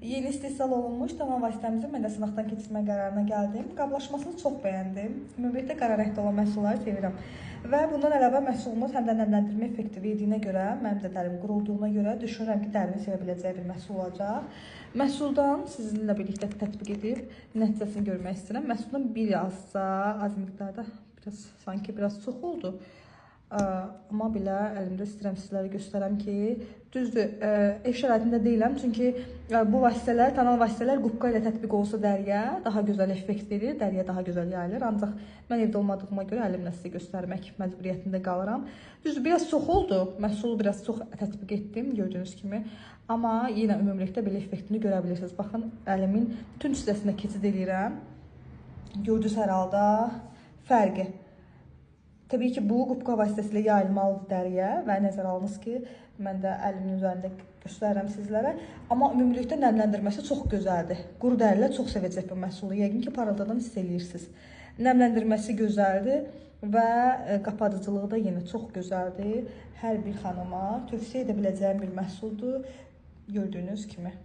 Yeni istehsal olunmuş tamam vasitəmizi mən də sınaqdan keçirmə qərarına gəldim. Qablaşmasını çox bəyəndim. Ümumiyyətlə qara rəngdə olan məhsulları sevirəm. Və bundan əlavə məhsulumuz həm də nəmləndirmə effekti verdiyinə görə, mənim də dərim qurulduğuna görə düşünürəm ki, dərimi sevə biləcəyi bir məhsul olacaq. Məhsuldan sizinlə birlikdə tətbiq edib nəticəsini görmək istəyirəm. Məhsuldan az miqdarda, sanki biraz çox oldu. Amma belə əlimdə istəyirəm sizlərə göstərəm ki, düzdür, ev şəraitində deyiləm, çünki bu vasitələr, tonal vasitələr qubqa ilə tətbiq olsa dəriyə daha gözəl effekt verir, dəriyə daha gözəl yayılır. Ancaq mən evdə olmadığıma görə əlimlə sizə göstərmək məcburiyyətində qalıram. Düzdür, biraz çox oldu, məhsulu biraz çox tətbiq etdim, gördüyünüz kimi. Amma yenə ümumilikdə belə effektini görə bilirsiniz. Baxın, əlimin bütün hissəsində keçid edirəm. Gördünüz hər halda fərqi. Təbii ki, bu qubqa vasitəsilə yayılmalıdır dəriyə və nəzərə alınız ki, mən də əlimin üzərində göstərirəm sizlərə. Amma ümumilikdə nəmləndirməsi çox gözəldir. Quru dərilər çox sevəcək bu məhsulu. Yəqin ki, parıldadan hiss edirsiniz. Nəmləndirməsi gözəldir və qapadıcılığı da yenə çox gözəldir. Hər bir xanıma tövsiyə edə biləcəyim bir məhsuldur, gördüyünüz kimi.